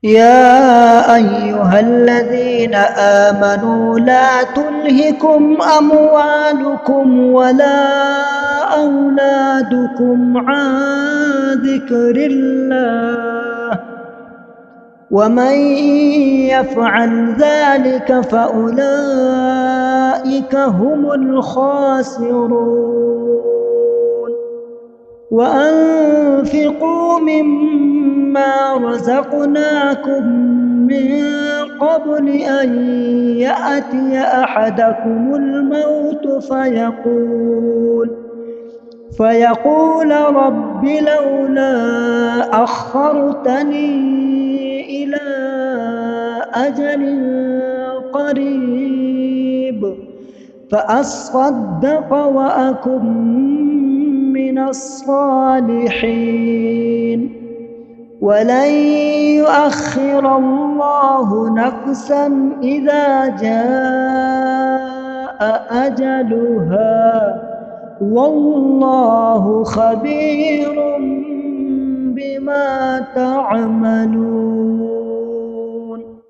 يا أيها الذين آمنوا لا تلهكم أموالكم ولا أولادكم عن ذكر الله ومن يفعل ذلك فأولئك هم الخاسرون وأنفقوا مما رزقناكم من قبل أن يأتي أحدكم الموت فيقول رب لولا أخرتني إلى أجل قريب فأصدق وأكن من الصالحين ولن يؤخر الله نفسا إذا جاء أجلها والله خبير بما تعملون.